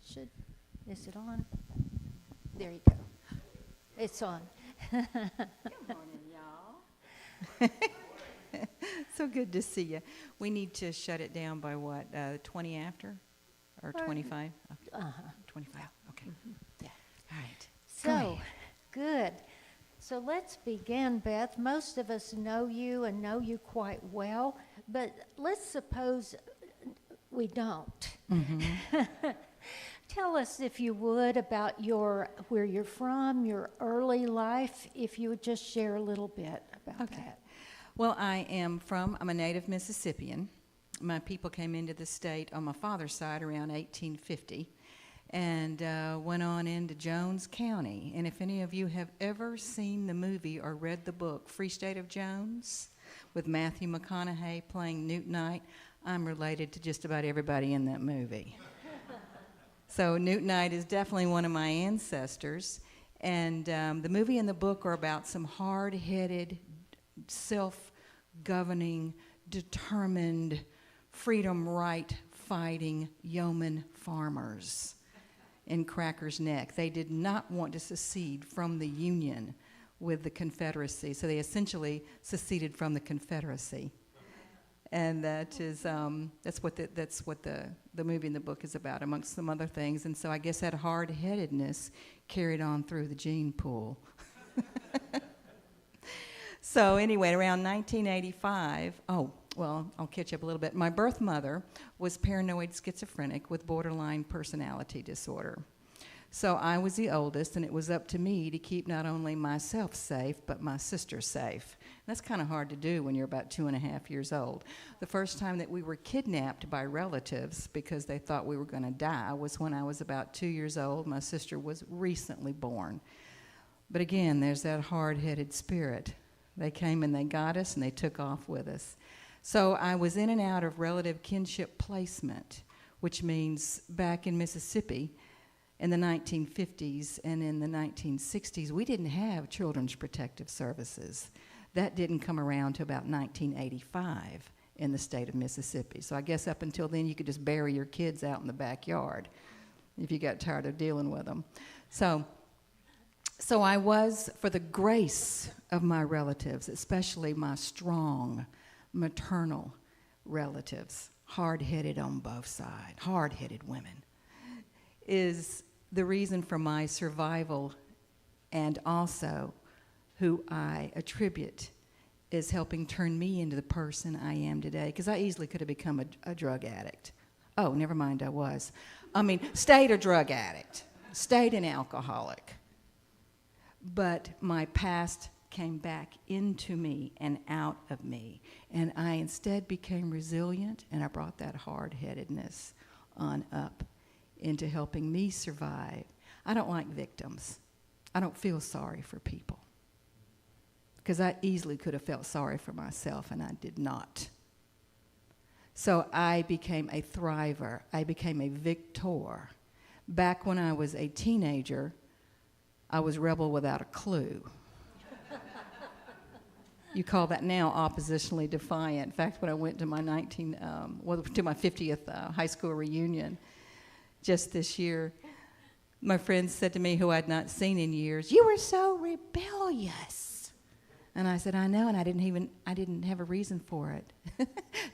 Is it on? There you go. It's on. Good morning, y'all. So good to see you. We need to shut it down by what, 20 after? Or 25? Uh-huh. 25, okay. Yeah. All right. So, good. So let's begin, Beth. Most of us know you and know you quite well, but let's suppose we don't. Mm-hmm. Tell us, if you would, about where you're from, your early life, if you would just share a little bit about that. Well, I'm a native Mississippian. My people came into the state on my father's side around 1850 and went on into Jones County. And if any of you have ever seen the movie or read the book, Free State of Jones, with Matthew McConaughey playing Newt Knight, I'm related to just about everybody in that movie. So Newt Knight is definitely one of my ancestors. And the movie and the book are about some hard-headed, self-governing, determined, freedom right fighting yeoman farmers in Cracker's Neck. They did not want to secede from the Union with the Confederacy, so they essentially seceded from the Confederacy. And that's what the movie and the book is about, amongst some other things. And so I guess that hard-headedness carried on through the gene pool. So anyway, around 1985, I'll catch up a little bit. My birth mother was paranoid schizophrenic with borderline personality disorder. So I was the oldest, and it was up to me to keep not only myself safe, but my sister safe. And that's kind of hard to do when you're about 2.5 years old. The first time that we were kidnapped by relatives because they thought we were going to die was when I was about 2 years old. My sister was recently born. But again, there's that hard-headed spirit. They came and they got us, and they took off with us. So I was in and out of relative kinship placement, which means back in Mississippi, in the 1950s and in the 1960s, we didn't have Children's Protective Services. That didn't come around to about 1985 in the state of Mississippi. So I guess up until then, you could just bury your kids out in the backyard if you got tired of dealing with them. So I was, for the grace of my relatives, especially my strong maternal relatives, hard-headed on both sides, hard-headed women, is the reason for my survival, and also who I attribute is helping turn me into the person I am today, because I easily could have become a drug addict. Oh, never mind, I was. Stayed a drug addict, stayed an alcoholic. But my past came back into me and out of me, and I instead became resilient, and I brought that hard-headedness on up into helping me survive. I don't like victims. I don't feel sorry for people, because I easily could have felt sorry for myself, and I did not. So I became a thriver. I became a victor. Back when I was a teenager, I was rebel without a clue. You call that now oppositionally defiant. In fact, when I went to my 50th high school reunion just this year, my friends said to me, who I'd not seen in years, "You were so rebellious." And I said, "I know," and I didn't have a reason for it.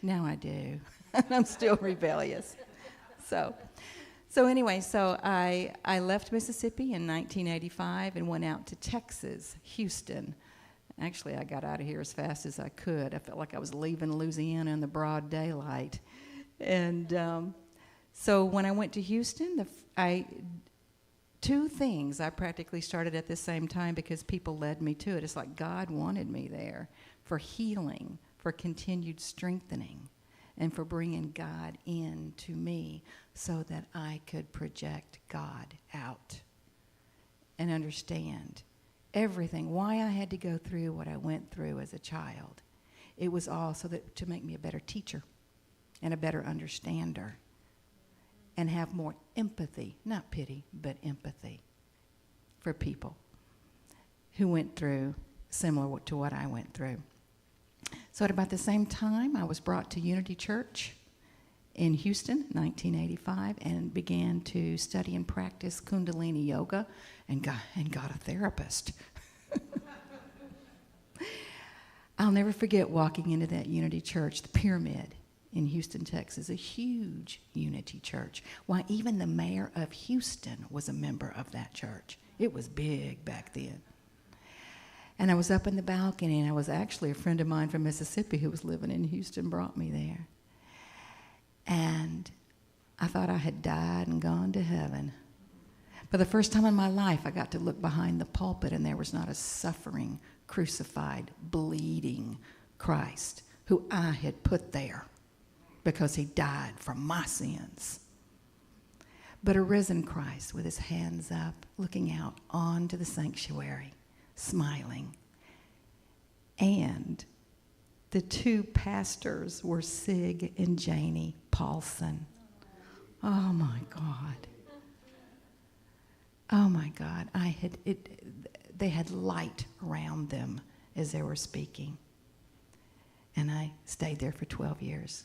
Now I do. I'm still rebellious. So anyway, I left Mississippi in 1985 and went out to Texas, Houston. Actually, I got out of here as fast as I could. I felt like I was leaving Louisiana in the broad daylight. And so when I went to Houston, two things I practically started at the same time because people led me to it. It's like God wanted me there for healing, for continued strengthening, and for bringing God into me so that I could project God out and understand everything, why I had to go through what I went through as a child. It was all so that to make me a better teacher and a better understander and have more empathy, not pity, but empathy for people who went through similar to what I went through. So at about the same time, I was brought to Unity Church in Houston, 1985, and began to study and practice Kundalini yoga and got a therapist. I'll never forget walking into that Unity Church, the Pyramid in Houston, Texas, a huge Unity Church. Why, even the mayor of Houston was a member of that church. It was big back then. And I was up in the balcony, and I was actually a friend of mine from Mississippi who was living in Houston brought me there. And I thought I had died and gone to heaven. For the first time in my life, I got to look behind the pulpit, and there was not a suffering, crucified, bleeding Christ who I had put there because he died for my sins. But a risen Christ with his hands up, looking out onto the sanctuary, smiling. And the two pastors were Sig and Janie Paulson. Oh my God. Oh my God. They had light around them as they were speaking. And I stayed there for 12 years.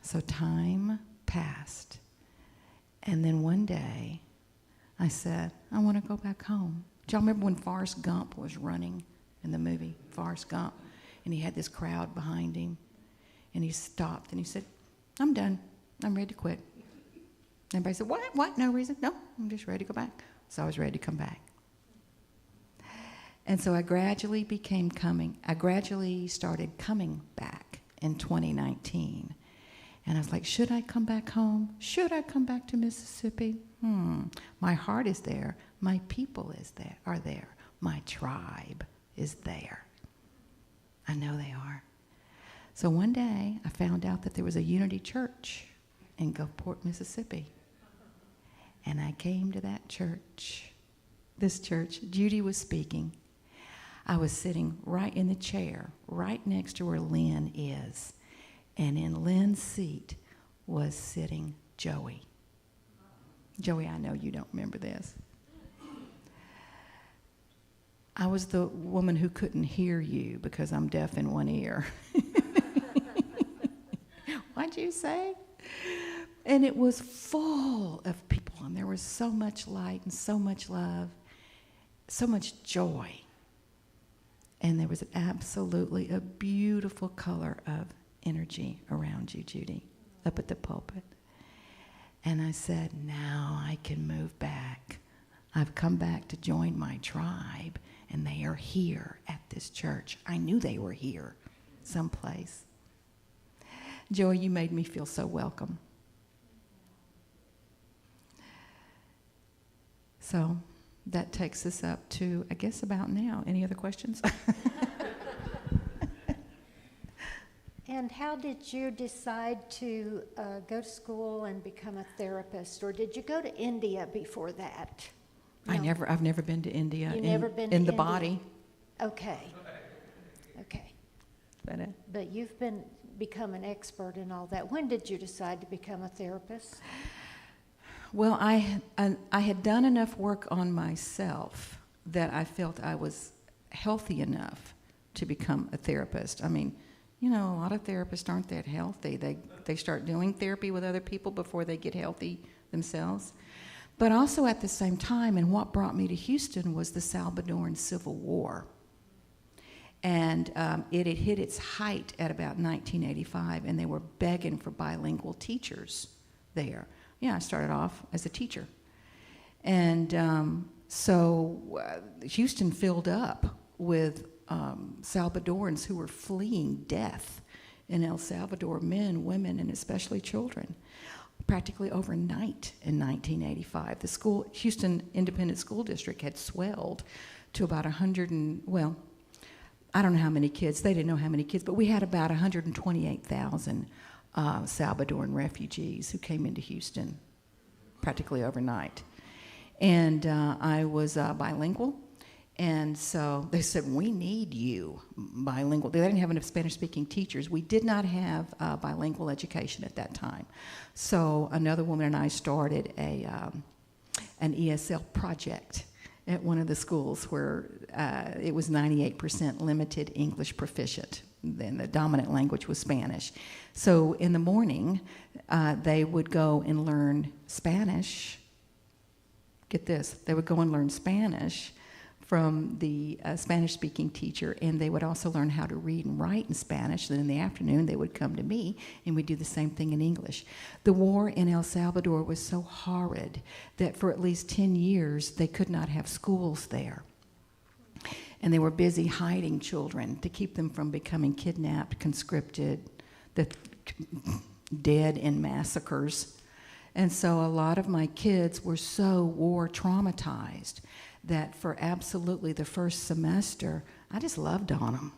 So time passed. And then one day, I said, I want to go back home. Do y'all remember when Forrest Gump was running in the movie, Forrest Gump? And he had this crowd behind him. And he stopped and he said, I'm done. I'm ready to quit. Everybody said, what? No reason? No, I'm just ready to go back. So I was ready to come back. And so I gradually started coming back in 2019. And I was like, should I come back home? Should I come back to Mississippi? My heart is there. My people are there. My tribe is there. I know they are. So one day, I found out that there was a Unity Church in Gulfport, Mississippi. And I came to that church, this church. Judy was speaking. I was sitting right in the chair, right next to where Lynn is. And in Lynn's seat was sitting Joey. Joey, I know you don't remember this. I was the woman who couldn't hear you because I'm deaf in one ear. What'd you say? And it was full of people, and there was so much light and so much love, so much joy. And there was absolutely a beautiful color of energy around you, Judy, up at the pulpit. And I said, now I can move back. I've come back to join my tribe, and they are here at this church. I knew they were here someplace. Joey, you made me feel so welcome. So that takes us up to, I guess, about now. Any other questions? And how did you decide to go to school and become a therapist, or did you go to India before that? No. I've never been to India. You've never been in to the India? body. Okay. That it? But you've become an expert in all that. When did you decide to become a therapist? Well, I had done enough work on myself that I felt I was healthy enough to become a therapist. I mean, you know, a lot of therapists aren't that healthy. They start doing therapy with other people before they get healthy themselves. But also at the same time, and what brought me to Houston was the Salvadoran Civil War. And it had hit its height at about 1985, and they were begging for bilingual teachers there. Yeah, I started off as a teacher. And so Houston filled up with Salvadorans who were fleeing death in El Salvador, men, women, and especially children. Practically overnight in 1985, the Houston Independent School District had swelled to about 100 and, well, I don't know how many kids. They didn't know how many kids, but we had about 128,000 Salvadoran refugees who came into Houston practically overnight. And I was bilingual. And so they said, we need you bilingual. They didn't have enough Spanish-speaking teachers. We did not have bilingual education at that time. So another woman and I started an ESL project at one of the schools where it was 98% limited English proficient. then the dominant language was Spanish. So in the morning, they would go and learn Spanish. Get this, they would go and learn Spanish from the Spanish-speaking teacher, and they would also learn how to read and write in Spanish. Then in the afternoon, they would come to me, and we'd do the same thing in English. The war in El Salvador was so horrid that for at least 10 years, they could not have schools there. And they were busy hiding children to keep them from becoming kidnapped, conscripted, dead in massacres. And so a lot of my kids were so war traumatized that for absolutely the first semester, I just loved on them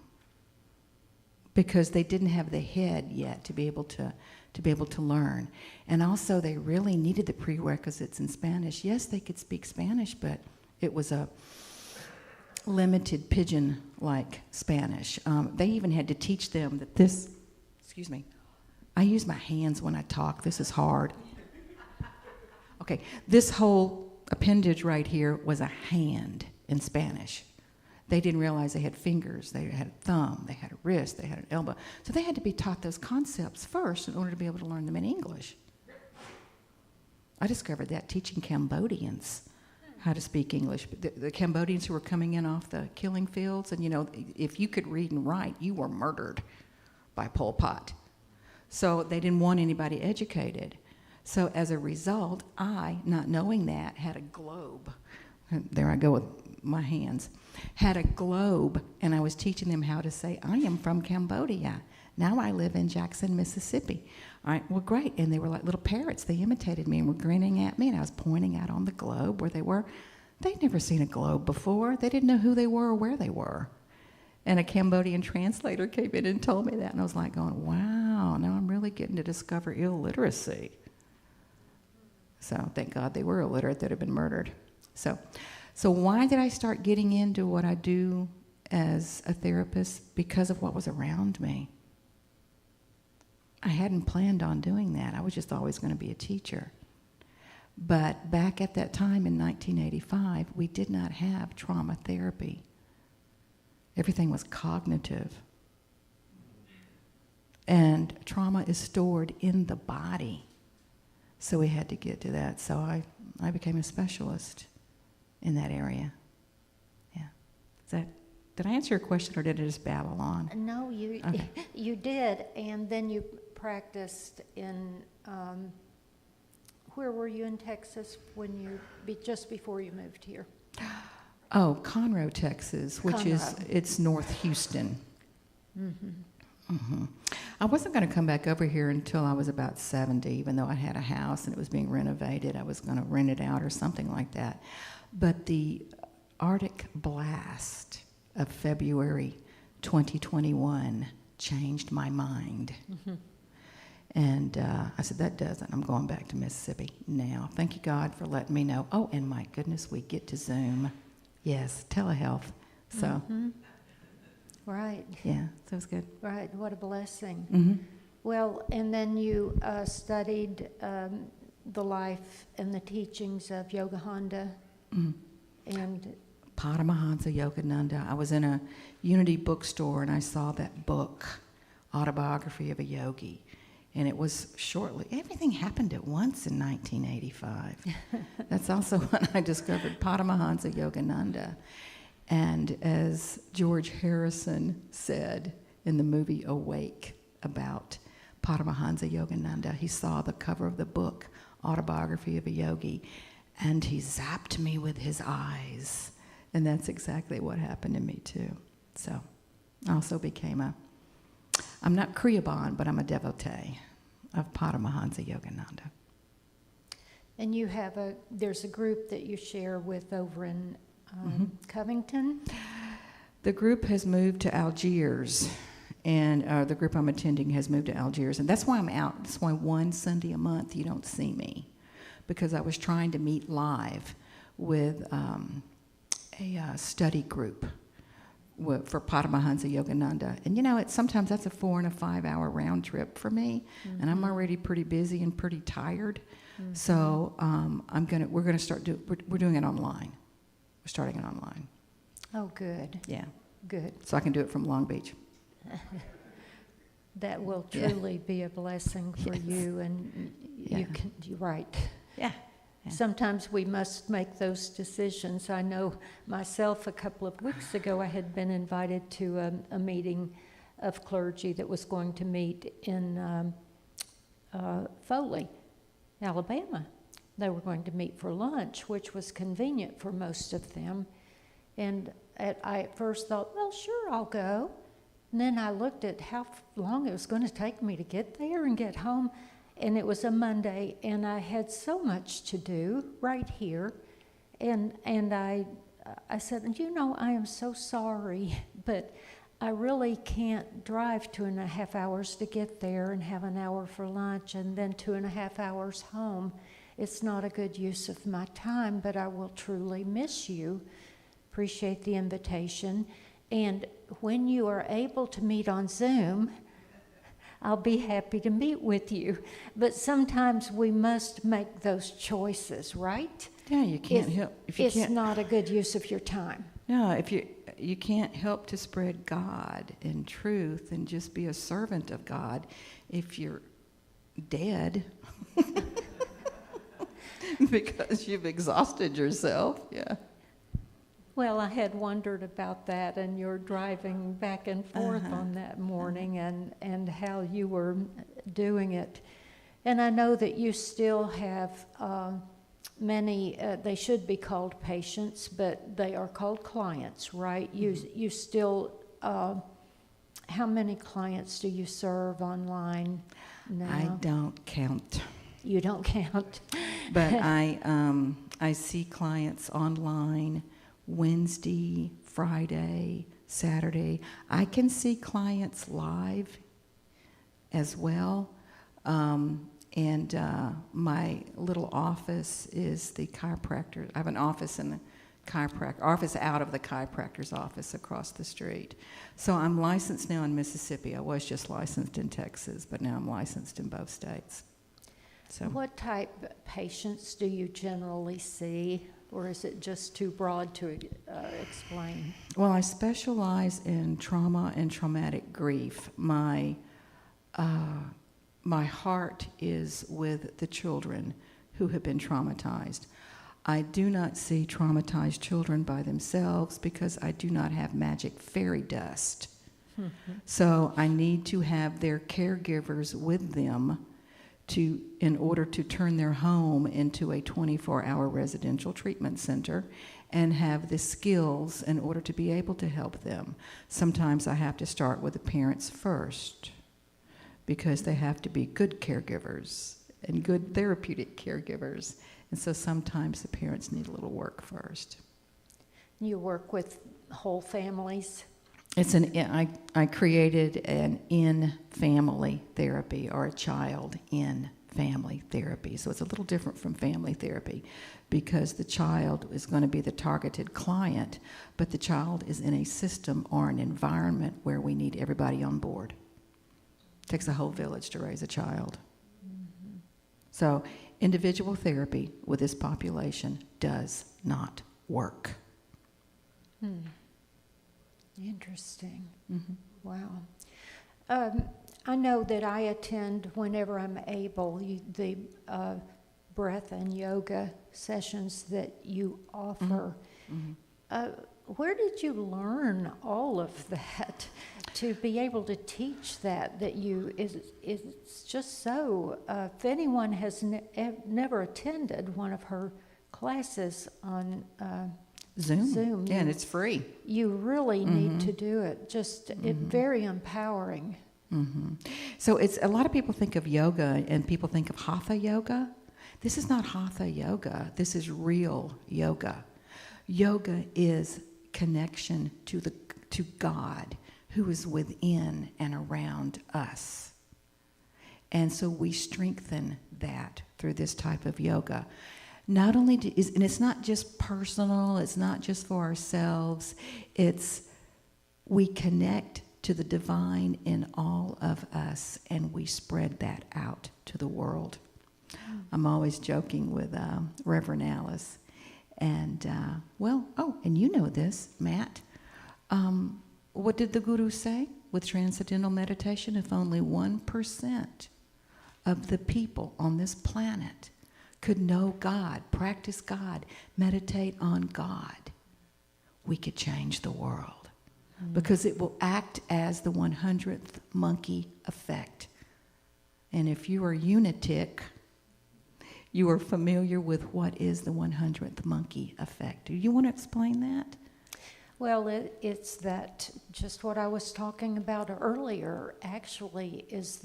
because they didn't have the head yet to be able to learn. And also they really needed the prerequisites in Spanish. Yes, they could speak Spanish, but it was a limited pidgin-like Spanish. They even had to teach them that this, excuse me, I use my hands when I talk. This is hard. Okay, this whole appendage right here was a hand in Spanish. They didn't realize they had fingers, they had a thumb, they had a wrist, they had an elbow. So they had to be taught those concepts first in order to be able to learn them in English. I discovered that teaching Cambodians how to speak English. The Cambodians who were coming in off the killing fields, and you know, if you could read and write, you were murdered by Pol Pot. So they didn't want anybody educated. So as a result, I, not knowing that, had a globe. There I go with my hands. Had a globe, and I was teaching them how to say, I am from Cambodia. Now I live in Jackson, Mississippi. All right, well, great. And they were like little parrots. They imitated me and were grinning at me, and I was pointing out on the globe where they were. They'd never seen a globe before. They didn't know who they were or where they were. And a Cambodian translator came in and told me that, and I was like going, wow, now I'm really getting to discover illiteracy. So thank God they were illiterate. They'd have been murdered. So why did I start getting into what I do as a therapist? Because of what was around me. I hadn't planned on doing that. I was just always going to be a teacher. But back at that time in 1985, we did not have trauma therapy. Everything was cognitive. And trauma is stored in the body. So we had to get to that. So I became a specialist in that area. Yeah. Did I answer your question, or did I just babble on? No, you Okay. you did, and then you practiced in, where were you in Texas when just before you moved here? Oh, Conroe, Texas, which Conroe. it's North Houston. Mm-hmm. Mm-hmm. I wasn't going to come back over here until I was about 70, even though I had a house and it was being renovated. I was going to rent it out or something like that. But the Arctic blast of February 2021 changed my mind. Mm-hmm. And I said, that doesn't. I'm going back to Mississippi now. Thank you, God, for letting me know. Oh, and my goodness, we get to Zoom. Yes, telehealth. So, Mm-hmm. Right. yeah, so it was good. Right. What a blessing. Mm-hmm. Well, and then you studied the life and the teachings of Yogananda. Mm-hmm. And Paramahansa Yogananda. I was in a Unity bookstore and I saw that book, Autobiography of a Yogi. And it was everything happened at once in 1985. That's also when I discovered Paramahansa Yogananda. And as George Harrison said in the movie Awake about Paramahansa Yogananda, he saw the cover of the book, Autobiography of a Yogi, and he zapped me with his eyes. And that's exactly what happened to me too. So I also became I'm not Kriyaban, but I'm a devotee of Paramahansa Yogananda. And you have there's a group that you share with over in Covington? The group has moved to Algiers, and the group I'm attending has moved to Algiers, and that's why I'm out. That's why one Sunday a month you don't see me, because I was trying to meet live with a study group for Paramahansa Yogananda. And you know, sometimes that's a 4 and a 5 hour round trip for me, and I'm already pretty busy and pretty tired. So we're doing it online. We're starting it online. Oh, good. Yeah. Good. So I can do it from Long Beach. That will Yeah. truly be a blessing for Yes. you, and Yeah. you're right. Yeah. Yeah. Sometimes we must make those decisions. I know myself, a couple of weeks ago, I had been invited to a meeting of clergy that was going to meet in Foley, Alabama. They were going to meet for lunch, which was convenient for most of them. And I at first thought, well, sure, I'll go. And then I looked at how long it was going to take me to get there and get home. And it was a Monday, and I had so much to do right here. And I said, I am so sorry, but I really can't drive 2.5 hours to get there and have an hour for lunch and then 2.5 hours home. It's not a good use of my time, but I will truly miss you. Appreciate the invitation. And when you are able to meet on Zoom, I'll be happy to meet with you. But sometimes we must make those choices, right? Yeah, you can't help if you It's can't. not a good use of your time. No, if you can't help to spread God and truth and just be a servant of God if you're dead because you've exhausted yourself. Yeah. Well, I had wondered about that, and you're driving back and forth on that morning, and how you were doing it. And I know that you still have many, they should be called patients, but they are called clients, right? You still, how many clients do you serve online now? I don't count. You don't count. But I see clients online Wednesday, Friday, Saturday. I can see clients live as well. And my little office is the chiropractor. I have an office in the office out of the chiropractor's office across the street. So I'm licensed now in Mississippi. I was just licensed in Texas, but now I'm licensed in both states. So What type of patients do you generally see, or is it just too broad to explain? well, I specialize in trauma and traumatic grief. My heart is with the children who have been traumatized. I do not see traumatized children by themselves because I do not have magic fairy dust. So I need to have their caregivers with them in order to turn their home into a 24-hour residential treatment center and have the skills in order to be able to help them. Sometimes I have to start with the parents first because they have to be good caregivers and good therapeutic caregivers. And so sometimes the parents need a little work first. You work with whole families? I created an in-family therapy, or a child in family therapy. So it's a little different from family therapy because the child is going to be the targeted client, but the child is in a system or an environment where we need everybody on board. It takes a whole village to raise a child. Mm-hmm. So individual therapy with this population does not work. Interesting. Mm-hmm. Wow. I know that I attend whenever I'm able the breath and yoga sessions that you offer. Mm-hmm. Where did you learn all of that to be able to teach that it's just so, if anyone has never attended one of her classes on Zoom, Yeah, and it's free. you really need to do it. Just very empowering. Mm-hmm. So a lot of people think of yoga and people think of hatha yoga. This is not hatha yoga. This is real yoga. Yoga is connection to God, who is within and around us. And so we strengthen that through this type of yoga. Not only and it's not just personal, it's not just for ourselves, we connect to the divine in all of us, and we spread that out to the world. I'm always joking with Reverend Alice. And, and you know this, Matt. What did the Guru say? with transcendental meditation if only 1% of the people on this planet could know God, practice God, meditate on God? We could change the world, because it will act as the 100th monkey effect. And if you are unitic, you are familiar with what is the 100th monkey effect. Do you want to explain that? Well, it's that, just what I was talking about earlier, actually, is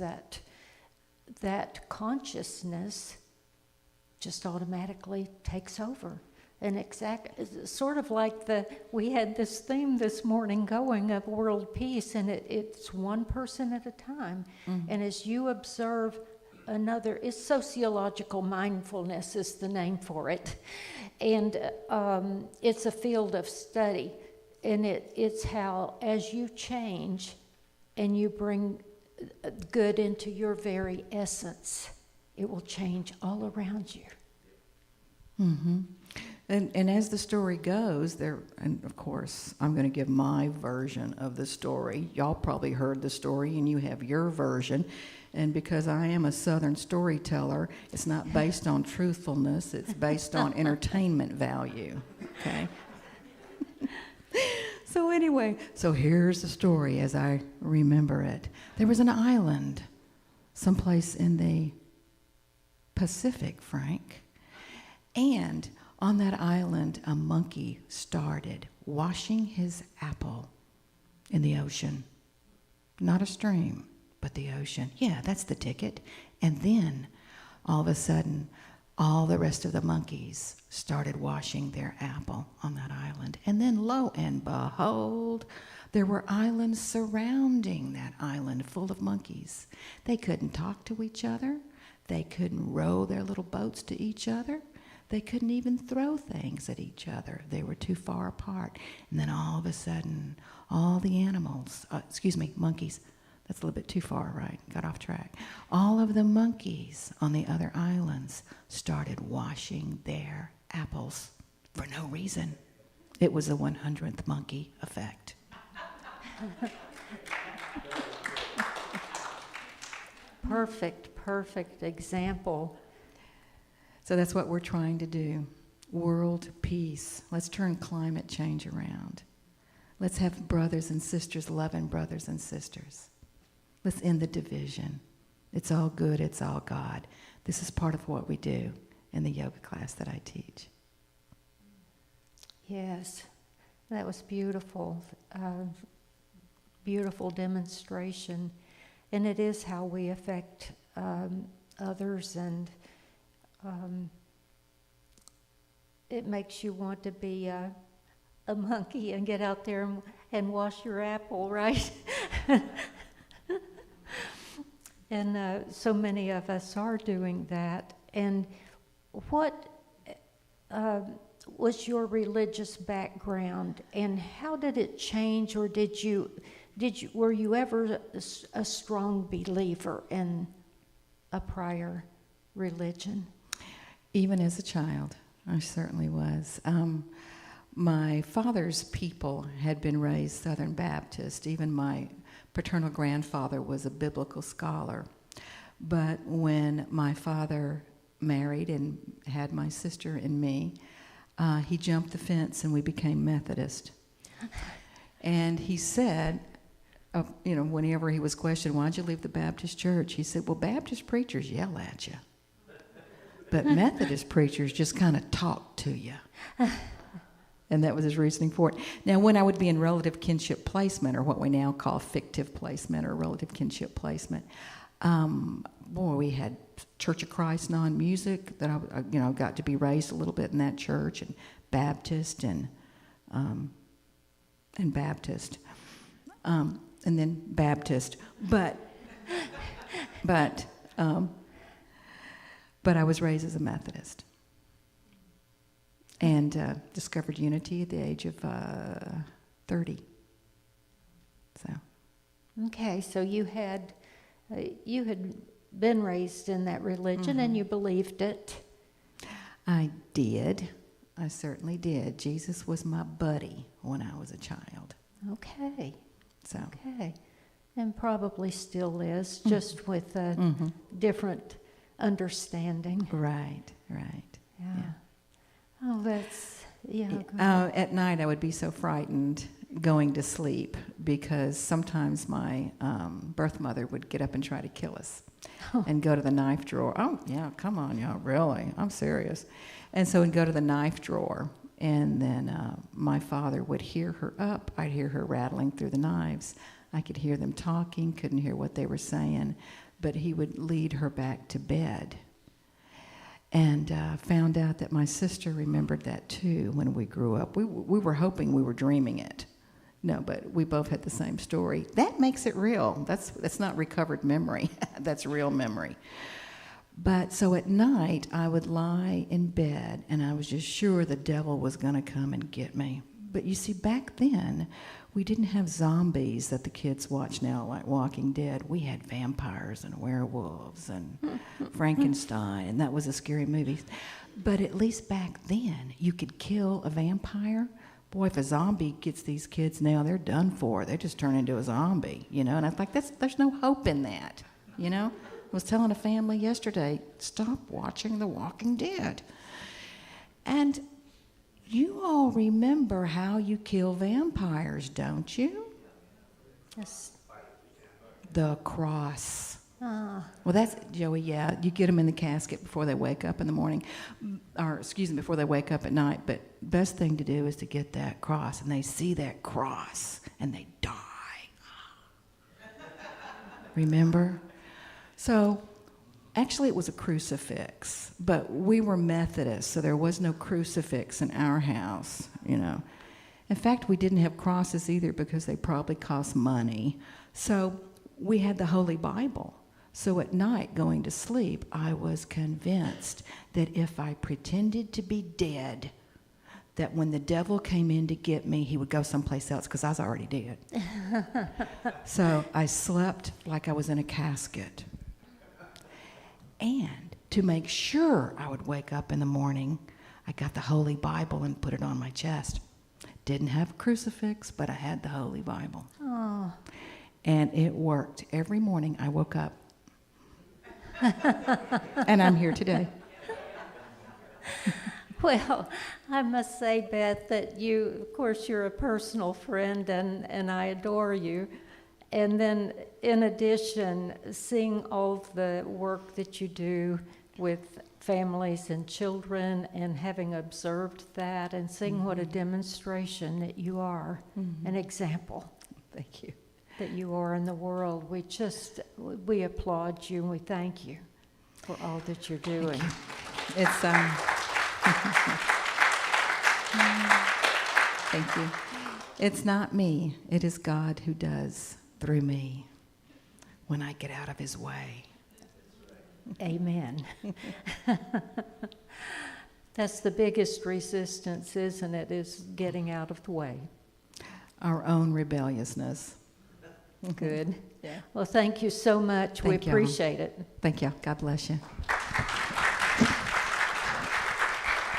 that consciousness just automatically takes over. And sort of like we had this theme this morning going of world peace, and it's one person at a time. Mm-hmm. And as you observe another, it's sociological mindfulness is the name for it. And it's a field of study. And it's how, as you change and you bring good into your very essence, it will change all around you. Mm-hmm. And as the story goes, and of course, I'm going to give my version of the story. Y'all probably heard the story, and you have your version. And because I am a Southern storyteller, it's not based on truthfulness. It's based on entertainment value, okay? So anyway, so here's the story as I remember it. There was an island someplace in the Pacific, Frank, and on that island, a monkey started washing his apple in the ocean. Not a stream, but the ocean. Yeah, that's the ticket. And then, all of a sudden, all the rest of the monkeys started washing their apple on that island. And then, lo and behold, there were islands surrounding that island full of monkeys. They couldn't talk to each other. They couldn't row their little boats to each other. They couldn't even throw things at each other. They were too far apart. And then all of a sudden, all the animals, monkeys, that's a little bit too far, right? Got off track. All of the monkeys on the other islands started washing their apples for no reason. It was the 100th monkey effect. Perfect example. So that's what we're trying to do. World peace. Let's turn climate change around. Let's have brothers and sisters loving brothers and sisters. Let's end the division. It's all good, it's all God. This is part of what we do in the yoga class that I teach. Yes, that was beautiful. Beautiful demonstration. And it is how we affect others, and it makes you want to be a monkey and get out there and wash your apple, right? And so many of us are doing that. And what was your religious background, and how did it change, or were you ever a strong believer in a prior religion? Even as a child, I certainly was. My father's people had been raised Southern Baptist. Even my paternal grandfather was a biblical scholar. But when my father married and had my sister and me, he jumped the fence and we became Methodist. And he said, whenever he was questioned, why'd you leave the Baptist church? He said, well, Baptist preachers yell at you, but Methodist preachers just kind of talk to you. And that was his reasoning for it. Now, when I would be in relative kinship placement, or what we now call fictive placement or relative kinship placement, we had Church of Christ non-music that I got to be raised a little bit in that church, and Baptist and Baptist, and then Baptist, but I was raised as a Methodist, and discovered unity at the age of 30. So. Okay, so you had been raised in that religion, and you believed it. I did. I certainly did. Jesus was my buddy when I was a child. Okay. So. Okay. And probably still is, just with a different understanding. Right. Yeah. Oh, that's, yeah. go ahead. At night, I would be so frightened going to sleep because sometimes my birth mother would get up and try to kill us and go to the knife drawer. Oh, yeah, come on, y'all, really? I'm serious. And so we'd go to the knife drawer, and then my father would hear her up. I'd hear her rattling through the knives. I could hear them talking, couldn't hear what they were saying, but he would lead her back to bed. And found out that my sister remembered that too when we grew up. We were hoping we were dreaming it. No, but we both had the same story. That makes it real. That's not recovered memory. That's real memory. But so at night, I would lie in bed, and I was just sure the devil was going to come and get me. But you see, back then, we didn't have zombies that the kids watch now, like Walking Dead. We had vampires and werewolves and Frankenstein, and that was a scary movie. But at least back then, you could kill a vampire. Boy, if a zombie gets these kids now, they're done for. They just turn into a zombie, you know? And I think there's no hope in that, you know? I was telling a family yesterday, stop watching The Walking Dead. And you all remember how you kill vampires, don't you? Yes. The cross. Ah. Well, that's, Joey, yeah, you get them in the casket before they wake up in the morning, or excuse me, before they wake up at night, but best thing to do is to get that cross, and they see that cross, and they die. Remember? So, actually it was a crucifix, but we were Methodists, so there was no crucifix in our house, you know. In fact, we didn't have crosses either because they probably cost money. So we had the Holy Bible. So at night, going to sleep, I was convinced that if I pretended to be dead, that when the devil came in to get me, he would go someplace else because I was already dead. So I slept like I was in a casket. And to make sure I would wake up in the morning, I got the Holy Bible and put it on my chest. Didn't have a crucifix, but I had the Holy Bible. Oh. And it worked. Every morning I woke up. And I'm here today. Well, I must say, Beth, that you, of course, you're a personal friend, and I adore you. And then, in addition, seeing all the work that you do with families and children, and having observed that, and seeing what a demonstration that you are, an example. Thank you. That you are in the world. We applaud you and we thank you for all that you're doing. It's thank you. It's not me. It is God who does through me when I get out of his way. Amen. That's the biggest resistance, isn't it? Is getting out of the way. Our own rebelliousness. Good. Yeah. Well, thank you so much. We Thank you. appreciate it. Thank you. God bless you.